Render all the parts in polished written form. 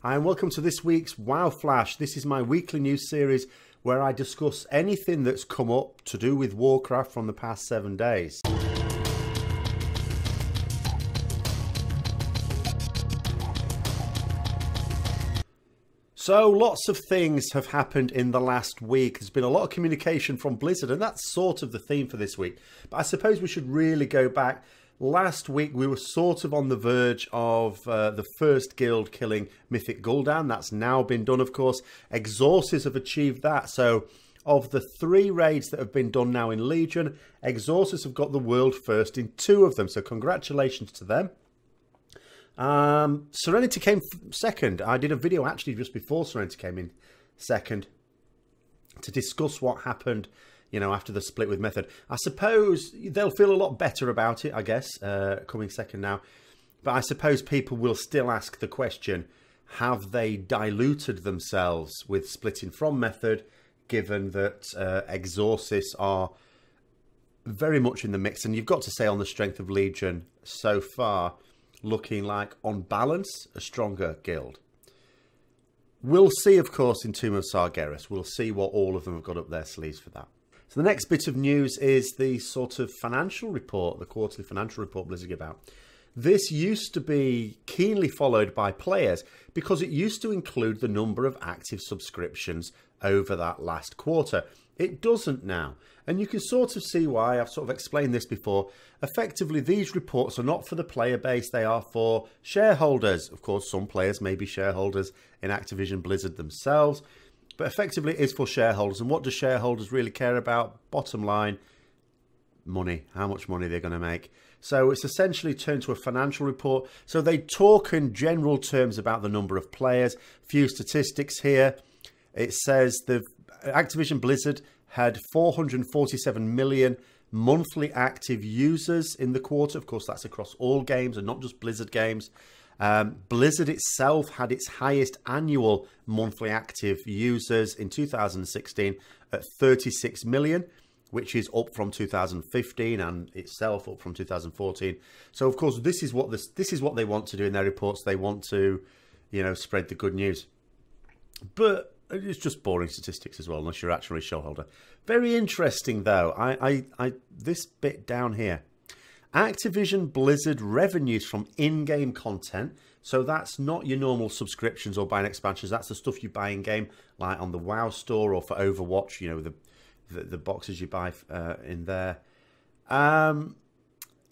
and welcome to this week's WoW Flash. This is my weekly news series where I discuss anything that's come up to do with Warcraft from the past 7 days. So lots of things have happened in the last week. There's been a lot of communication from Blizzard, and that's sort of the theme for this week. But I suppose we should really go back. Last week we were sort of on the verge of the first guild killing Mythic Gul'dan. That's now been done, of course. Exorcists have achieved that. So of the 3 raids that have been done now in Legion, Exorcists have got the world first in 2 of them. So congratulations to them. Serenity came second. I did a video actually just before Serenity came in second to discuss what happened, you know, after the split with Method. I suppose they'll feel a lot better about it, I guess, coming second now. But I suppose people will still ask the question, have they diluted themselves with splitting from Method, given that Exorcists are very much in the mix? And you've got to say, on the strength of Legion so far, looking like, on balance, a stronger guild. We'll see, of course, in Tomb of Sargeras. We'll see what all of them have got up their sleeves for that. So the next bit of news is the sort of financial report, the quarterly financial report Blizzard give out. This used to be keenly followed by players because it used to include the number of active subscriptions over that last quarter. It doesn't now. And you can sort of see why. I've sort of explained this before. Effectively, these reports are not for the player base. They are for shareholders. Of course, some players may be shareholders in Activision Blizzard themselves. But effectively, it is for shareholders. And what do shareholders really care about? Bottom line, money. How much money they're going to make. So it's essentially turned to a financial report. So they talk in general terms about the number of players. Few statistics here. It says the Activision Blizzard had 447 million monthly active users in the quarter. Of course, that's across all games and not just Blizzard games. Blizzard itself had its highest annual monthly active users in 2016 at 36 million, which is up from 2015 and itself up from 2014. So, of course, this is what they want to do in their reports. They want to, you know, spread the good news. But it's just boring statistics as well, unless you're actually a shareholder. Very interesting, though. This bit down here. Activision Blizzard revenues from in-game content. So that's not your normal subscriptions or buying expansions. That's the stuff you buy in-game, like on the WoW store or for Overwatch, you know, the boxes you buy in there.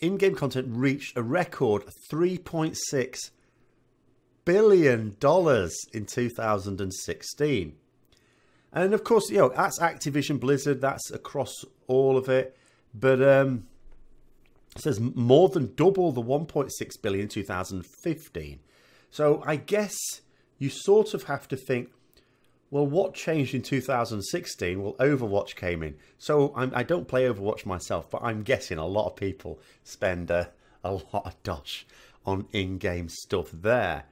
In-game content reached a record $3.6 billion in 2016. And of course, you know, that's Activision Blizzard, that's across all of it. But it says more than double the 1.6 billion in 2015. So I guess you sort of have to think, well, what changed in 2016? Well, Overwatch came in. So I don't play Overwatch myself, but I'm guessing a lot of people spend a lot of dosh on in-game stuff there.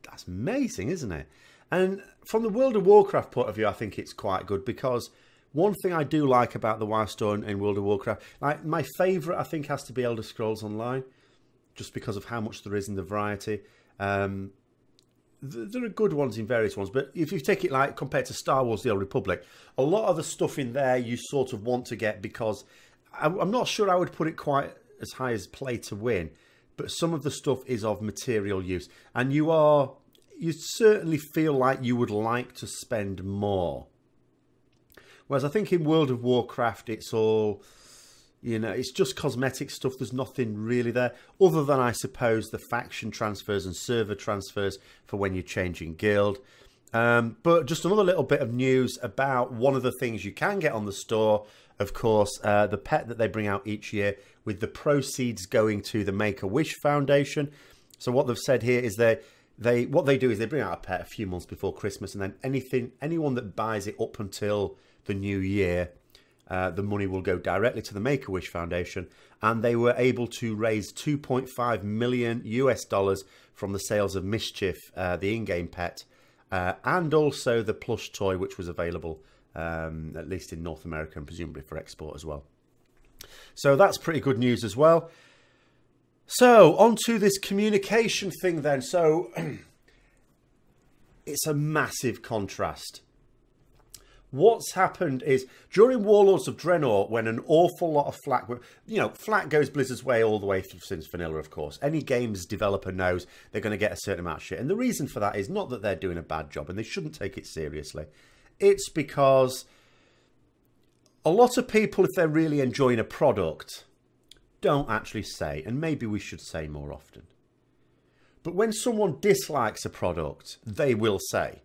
That's amazing, isn't it? And from the World of Warcraft point of view, I think it's quite good, because one thing I do like about the WoW store in World of Warcraft, like my favourite, I think, has to be Elder Scrolls Online, just because of how much there is in the variety. There are good ones in various ones, but if you take it like compared to Star Wars: The Old Republic, a lot of the stuff in there you sort of want to get, because I'm not sure I would put it quite as high as play to win, but some of the stuff is of material use, and you certainly feel like you would like to spend more. Whereas I think in World of Warcraft, it's all, you know, it's just cosmetic stuff. There's nothing really there, other than, I suppose, the faction transfers and server transfers for when you're changing guild. But just another little bit of news about one of the things you can get on the store. Of course, the pet that they bring out each year, with the proceeds going to the Make-A-Wish Foundation. So what they've said here is what they do is they bring out a pet a few months before Christmas, and then anyone that buys it up until the new year, the money will go directly to the Make-A-Wish Foundation. And they were able to raise $2.5 million US from the sales of Mischief, the in-game pet, and also the plush toy, which was available at least in North America and presumably for export as well. So that's pretty good news as well. So on to this communication thing then. So it's a massive contrast. What's happened is, during Warlords of Draenor, when an awful lot of flack, flack goes Blizzard's way all the way through since vanilla, of course. Any games developer knows they're going to get a certain amount of shit. And the reason for that is not that they're doing a bad job, and they shouldn't take it seriously. It's because a lot of people, if they're really enjoying a product, don't actually say, and maybe we should say more often. But when someone dislikes a product, they will say.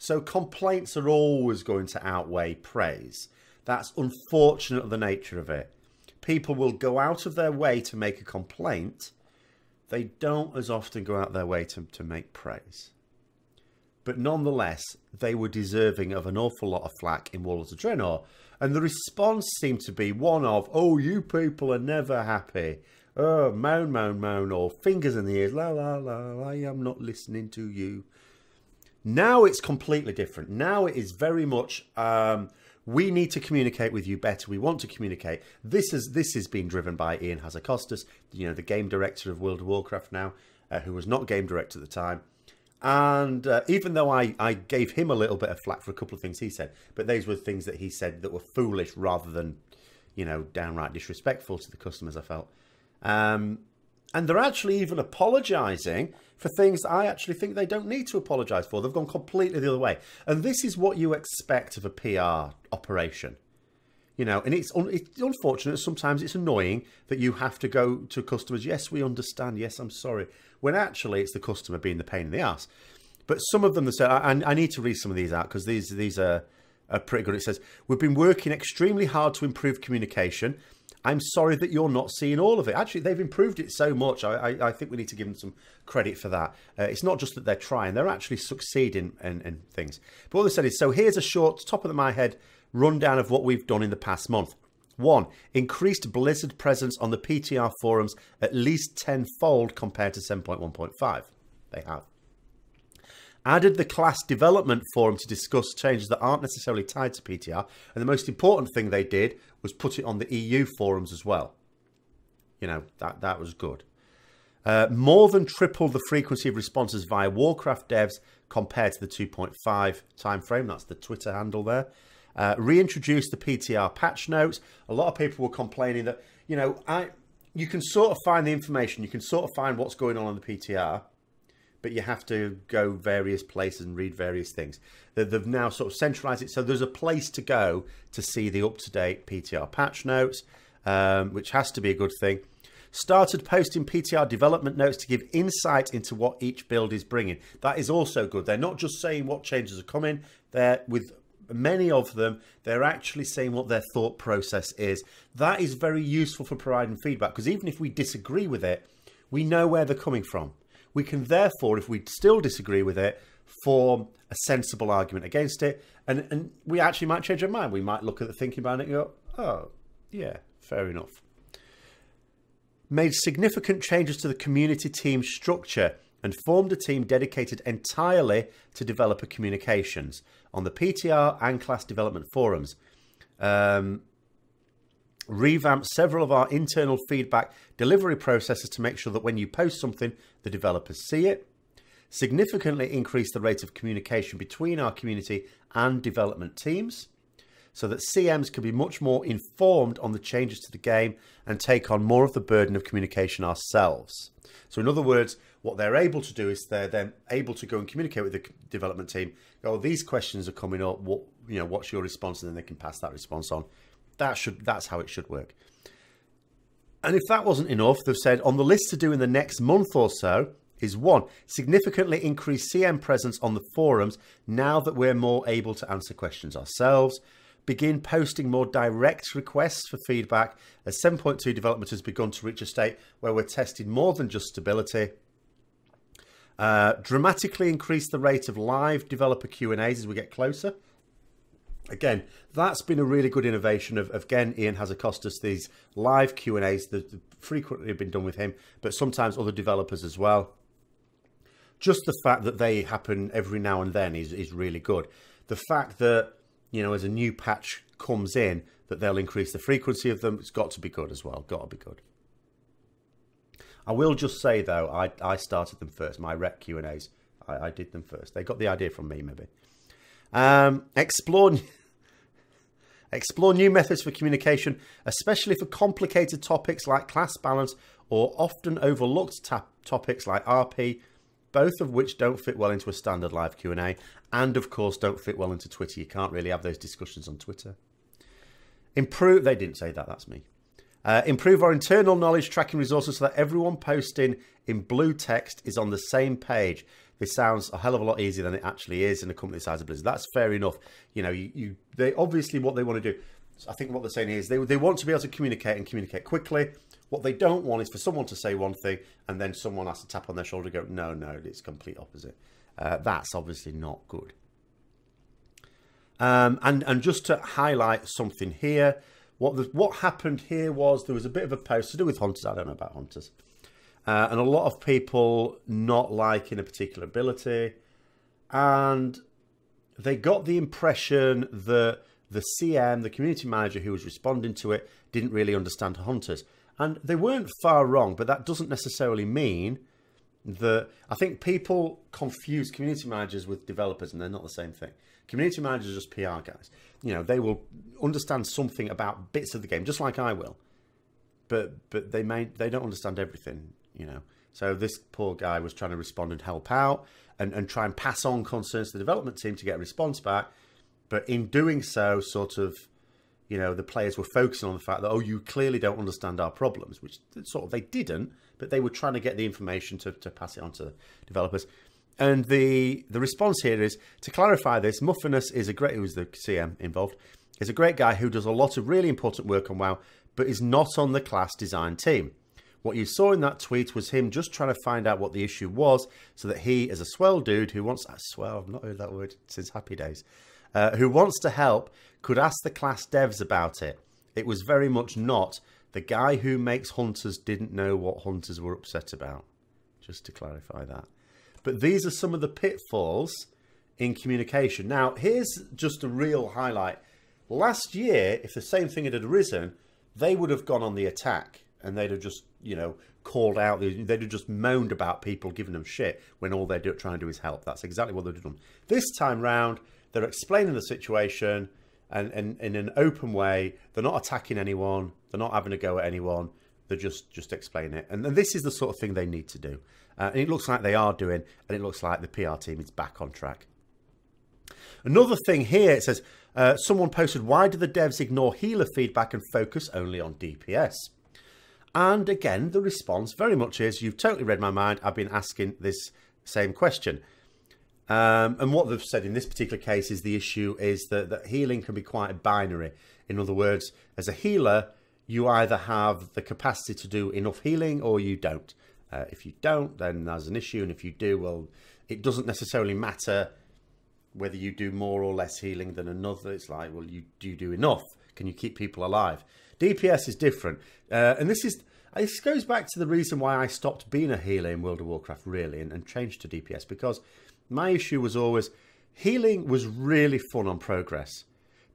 So complaints are always going to outweigh praise. That's unfortunately the nature of it. People will go out of their way to make a complaint. They don't as often go out their way to make praise. But nonetheless, they were deserving of an awful lot of flack in Warlords of Draenor. And the response seemed to be one of, oh, you people are never happy. Oh, moan, moan, moan, or fingers in the ears. La, la, la, I am not listening to you. Now it's completely different. Now it is very much, we need to communicate with you better. We want to communicate. This is being driven by Ian Hazzikostas, the game director of World of Warcraft now, who was not game director at the time. And even though I gave him a little bit of flack for a couple of things he said, but those were things that he said that were foolish rather than, downright disrespectful to the customers, I felt. And they're actually even apologising for things that I actually think they don't need to apologise for. They've gone completely the other way. And this is what you expect of a PR operation. And it's unfortunate. Sometimes it's annoying that you have to go to customers. Yes, we understand. Yes, I'm sorry. When actually it's the customer being the pain in the ass. But some of them, they say, I need to read some of these out because these are pretty good. It says, we've been working extremely hard to improve communication. I'm sorry that you're not seeing all of it. Actually, they've improved it so much. I think we need to give them some credit for that. It's not just that they're trying. They're actually succeeding in things. But what they said is, so here's a short, top of my head, rundown of what we've done in the past month. 1. Increased Blizzard presence on the PTR forums at least tenfold compared to 7.1.5. They have. Added the class development forum to discuss changes that aren't necessarily tied to PTR. And the most important thing they did was put it on the EU forums as well. That was good. More than triple the frequency of responses via Warcraft devs compared to the 2.5 timeframe. That's the Twitter handle there. Reintroduced the PTR patch notes. A lot of people were complaining that, you can sort of find the information. You can sort of find what's going on the PTR. But you have to go various places and read various things. They've now sort of centralized it. So there's a place to go to see the up-to-date PTR patch notes, which has to be a good thing. Started posting PTR development notes to give insight into what each build is bringing. That is also good. They're not just saying what changes are coming. They're, with many of them, they're actually saying what their thought process is. That is very useful for providing feedback, because even if we disagree with it, we know where they're coming from. We can therefore, if we still disagree with it, form a sensible argument against it. And we actually might change our mind. We might look at the thinking about it and go, oh, yeah, fair enough. Made significant changes to the community team structure and formed a team dedicated entirely to developer communications on the PTR and class development forums. Revamped several of our internal feedback delivery processes to make sure that when you post something, the developers see it. Significantly increased the rate of communication between our community and development teams so that CMs can be much more informed on the changes to the game and take on more of the burden of communication ourselves. So in other words, what they're able to do is they're then able to go and communicate with the development team. Oh, these questions are coming up. What's your response? And then they can pass that response on. That's how it should work. And if that wasn't enough, they've said on the list to do in the next month or so is 1, significantly increase CM presence on the forums now that we're more able to answer questions ourselves. Begin posting more direct requests for feedback as 7.2 development has begun to reach a state where we're testing more than just stability. Dramatically increase the rate of live developer Q&As as we get closer. Again, that's been a really good innovation of again, Ian Hazzikostas, these live Q&As that frequently have been done with him, but sometimes other developers as well. Just the fact that they happen every now and then is really good. The fact that, as a new patch comes in, that they'll increase the frequency of them, it's got to be good as well. Got to be good. I will just say, though, I started them first. My rec Q&As I did them first. They got the idea from me, maybe. Explore new methods for communication, especially for complicated topics like class balance or often overlooked topics like RP, both of which don't fit well into a standard live Q&A, and of course don't fit well into Twitter. You can't really have those discussions on Twitter. Improve, they didn't say that, that's me. Improve our internal knowledge tracking resources so that everyone posting in blue text is on the same page. This sounds a hell of a lot easier than it actually is in a company the size of Blizzard. That's fair enough. You know, they obviously what they want to do, I think what they're saying is they want to be able to communicate and communicate quickly. What they don't want is for someone to say one thing and then someone has to tap on their shoulder and go, no, it's complete opposite. That's obviously not good. And just to highlight something here, what happened here was there was a bit of a post to do with hunters. I don't know about hunters. And a lot of people not liking a particular ability. And they got the impression that the CM, the community manager who was responding to it, didn't really understand hunters. And they weren't far wrong, but that doesn't necessarily mean that... I think people confuse community managers with developers, and they're not the same thing. Community managers are just PR guys. You know, they will understand something about bits of the game, just like I will. But they don't understand everything, you know. So this poor guy was trying to respond and help out and try and pass on concerns to the development team to get a response back. But in doing so, sort of, you know, the players were focusing on the fact that, oh, you clearly don't understand our problems, which sort of they didn't, but they were trying to get the information to pass it on to the developers. And the response here is, to clarify this, Muffinus is a great, who's the CM involved, is a great guy who does a lot of really important work on WoW, but is not on the class design team. What you saw in that tweet was him just trying to find out what the issue was so that he, as a swell dude who wants, swell, I've not heard that word since Happy Days, who wants to help, could ask the class devs about it. It was very much not. The guy who makes hunters didn't know what hunters were upset about. Just to clarify that. But these are some of the pitfalls in communication. Now, here's just a real highlight. Last year, if the same thing had arisen, they would have gone on the attack and they'd have just, you know, called out. They'd have just moaned about people giving them shit when all they're trying to do is help. That's exactly what they've done. This time round, they're explaining the situation and in an open way. They're not attacking anyone. They're not having a go at anyone. They're just explaining it. And this is the sort of thing they need to do. And it looks like they are doing, and it looks like the PR team is back on track. Another thing here, it says, someone posted, why do the devs ignore healer feedback and focus only on DPS? And again, the response very much is, you've totally read my mind. I've been asking this same question. And what they've said in this particular case is the issue is that healing can be quite binary. In other words, as a healer, you either have the capacity to do enough healing or you don't. If you don't, then there's an issue. And if you do, well, it doesn't necessarily matter whether you do more or less healing than another. It's like, well, do you do enough? Can you keep people alive? DPS is different. And this goes back to the reason why I stopped being a healer in World of Warcraft, really, and changed to DPS. Because my issue was always, healing was really fun on progress.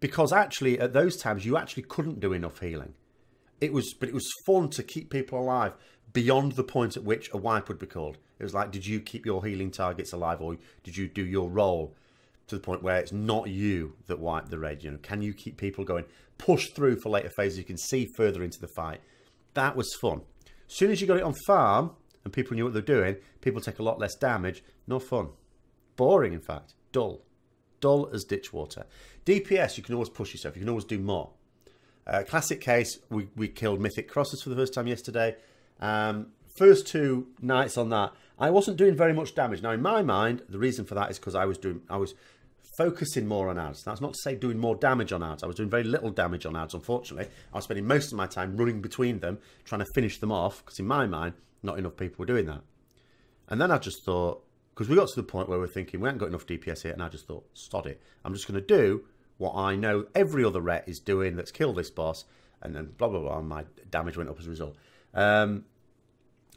Because actually, at those times, you actually couldn't do enough healing. But it was fun to keep people alive beyond the point at which a wipe would be called. It was like, did you keep your healing targets alive, or did you do your role to the point where it's not you that wiped the raid? You know, can you keep people going, push through for later phases? You can see further into the fight. That was fun. As soon as you got it on farm and people knew what they're doing, people take a lot less damage. No fun. Boring, in fact. Dull. Dull as ditch water. DPS, you can always push yourself. You can always do more. Classic case, we killed Mythic Crosses for the first time yesterday. First two nights on that, I wasn't doing very much damage. Now, in my mind, the reason for that is because I was focusing more on ads. That's not to say doing more damage on ads. I was doing very little damage on ads, unfortunately. I was spending most of my time running between them, trying to finish them off, because in my mind, not enough people were doing that. And then I just thought, because we got to the point where we're thinking, we haven't got enough DPS here, and I just thought, sod it. I'm just going to do what I know every other ret is doing that's killed this boss, and then blah, blah, blah, and my damage went up as a result.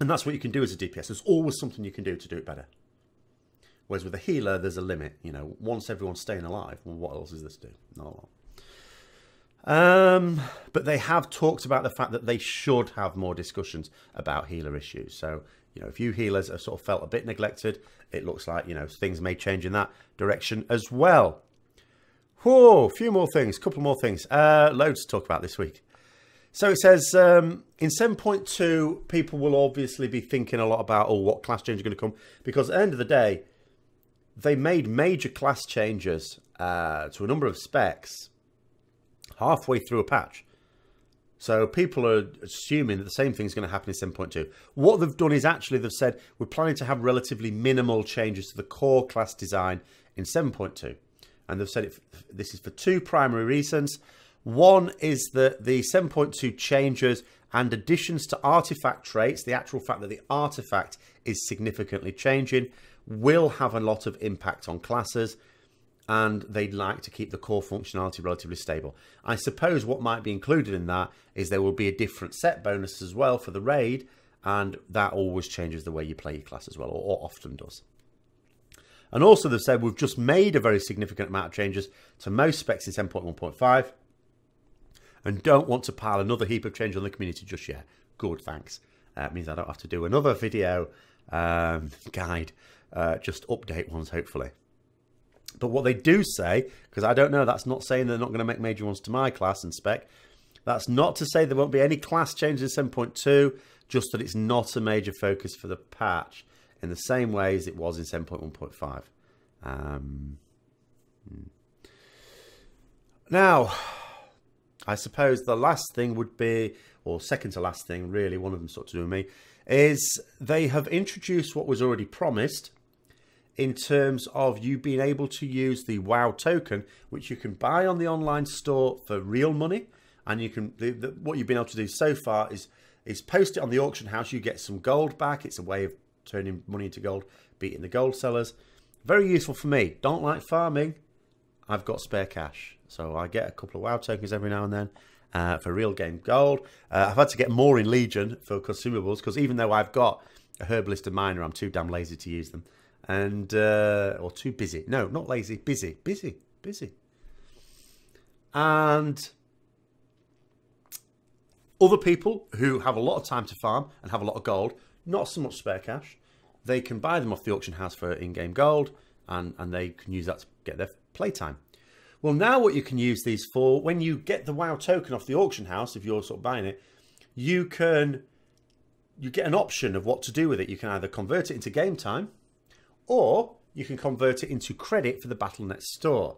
And that's what you can do as a DPS. There's always something you can do to do it better. Whereas with a healer, there's a limit. You know, once everyone's staying alive, well, what else is this do? Not a lot. But they have talked about the fact that they should have more discussions about healer issues. So you know, if you healers have sort of felt a bit neglected, it looks like, you know, things may change in that direction as well. Whoa, a few more things, couple more things. Loads to talk about this week. So it says in 7.2, people will obviously be thinking a lot about, oh, what class change are going to come? Because at the end of the day, they made major class changes to a number of specs halfway through a patch. So people are assuming that the same thing is going to happen in 7.2. What they've done is actually they've said we're planning to have relatively minimal changes to the core class design in 7.2. And they've said this is for two primary reasons. One is that the 7.2 changes and additions to artifact traits, the actual fact that the artifact is significantly changing, will have a lot of impact on classes, and they'd like to keep the core functionality relatively stable. I suppose what might be included in that is there will be a different set bonus as well for the raid, and that always changes the way you play your class as well, or often does. And also they've said we've just made a very significant amount of changes to most specs in 7.1.5 and don't want to pile another heap of change on the community just yet. Good, thanks. It means I don't have to do another video guide, just update ones hopefully. But what they do say, because I don't know, that's not saying they're not going to make major ones to my class and spec. That's not to say there won't be any class changes in 7.2, just that it's not a major focus for the patch in the same way as it was in 7.1.5. Now, I suppose the last thing would be, or second to last thing, really, one of them sort of to do with me, is they have introduced what was already promised in terms of you being able to use the WoW token, which you can buy on the online store for real money. And you can, what you've been able to do so far is post it on the auction house. You get some gold back. It's a way of turning money into gold, beating the gold sellers. Very useful for me. Don't like farming. I've got spare cash. So I get a couple of WoW tokens every now and then for real game gold. I've had to get more in Legion for consumables because even though I've got a herbalist and miner, I'm too damn lazy to use them. And, or too busy. No, not lazy, busy. And other people who have a lot of time to farm and have a lot of gold, not so much spare cash, they can buy them off the auction house for in-game gold, and they can use that to get their playtime. Well, now what you can use these for, when you get the WoW token off the auction house, if you're sort of buying it, you get an option of what to do with it. You can either convert it into game time, or you can convert it into credit for the Battle.net store.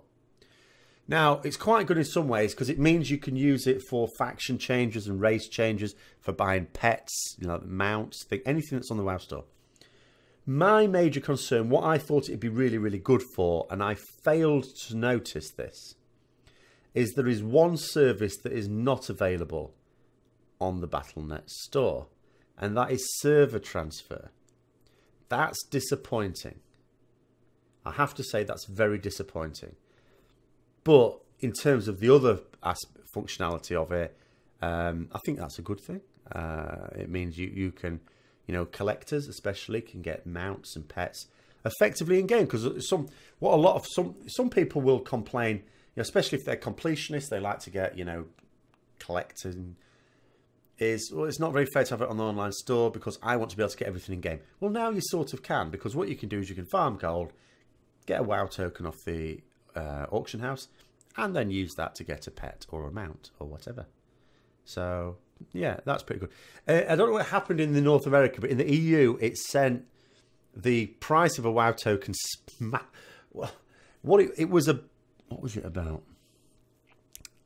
Now, it's quite good in some ways because it means you can use it for faction changes and race changes, for buying pets, you know, mounts, anything that's on the WoW store. My major concern, what I thought it'd be really, really good for, and I failed to notice this, is there is one service that is not available on the Battle.net store, and that is server transfer. That's disappointing. I have to say that's very disappointing. But in terms of the other functionality of it, I think that's a good thing. It means you can, you know, collectors especially can get mounts and pets effectively in game. Because some people will complain, you know, especially if they're completionists, they like to get, you know, collecting. Well, it's not very fair to have it on the online store because I want to be able to get everything in game. Well, now you sort of can, because what you can do is you can farm gold, get a WoW token off the auction house, and then use that to get a pet or a mount or whatever. So yeah, that's pretty good. I don't know what happened in the North America, but in the EU it sent the price of a WoW token well, what was it about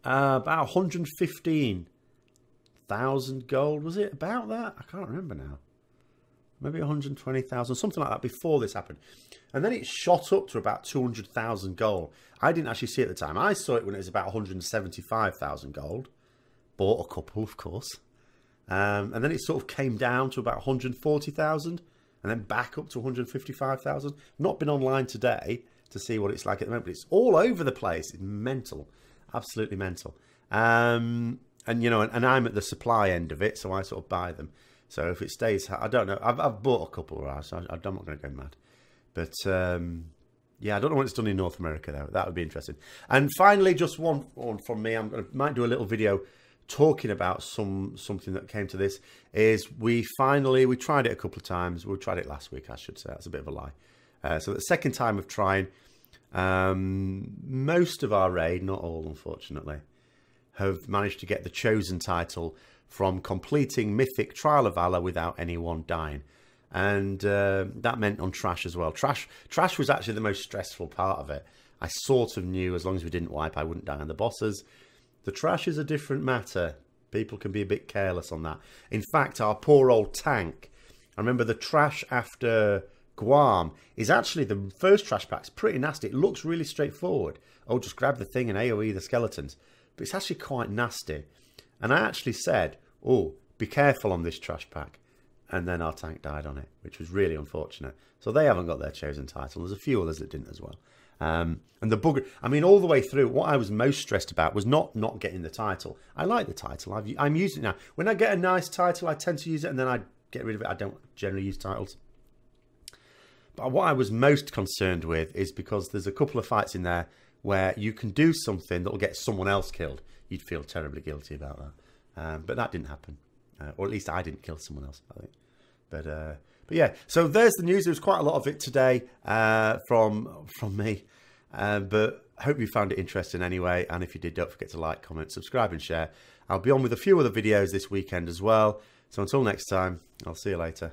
115,000 gold, was it about that? I can't remember now. Maybe 120,000, something like that before this happened. And then it shot up to about 200,000 gold. I didn't actually see it at the time. I saw it when it was about 175,000 gold. Bought a couple, of course. And then it sort of came down to about 140,000 and then back up to 155,000. Not been online today to see what it's like at the moment, but it's all over the place. It's mental. Absolutely mental. And, you know, and I'm at the supply end of it, so I sort of buy them. So if it stays, I don't know. I've bought a couple of ours, so I'm not going to go mad. But, yeah, I don't know what it's done in North America, though. That would be interesting. And finally, just one from me. Might do a little video talking about something that came to this is we tried it a couple of times. We tried it last week, I should say. That's a bit of a lie. So the second time of trying, most of our raid, not all unfortunately, have managed to get the chosen title from completing Mythic Trial of Valor without anyone dying. And that meant on Trash as well. Trash was actually the most stressful part of it. I sort of knew as long as we didn't wipe, I wouldn't die on the bosses. The Trash is a different matter. People can be a bit careless on that. In fact, our poor old tank, I remember the Trash after Guam is actually, the first Trash pack's pretty nasty. It looks really straightforward. Oh, just grab the thing and AoE the skeletons. But it's actually quite nasty. And I actually said, oh, be careful on this Trash pack. And then our tank died on it, which was really unfortunate. So they haven't got their chosen title. There's a few others that didn't as well. And the bugger, I mean, all the way through, what I was most stressed about was not getting the title. I like the title. I'm using it now. When I get a nice title, I tend to use it, and then I get rid of it. I don't generally use titles. But what I was most concerned with is because there's a couple of fights in there where you can do something that will get someone else killed. You'd feel terribly guilty about that. But that didn't happen. Or at least I didn't kill someone else, I think. But yeah, so there's the news. There was quite a lot of it today from me. But hope you found it interesting anyway. And if you did, don't forget to like, comment, subscribe and share. I'll be on with a few other videos this weekend as well. So until next time, I'll see you later.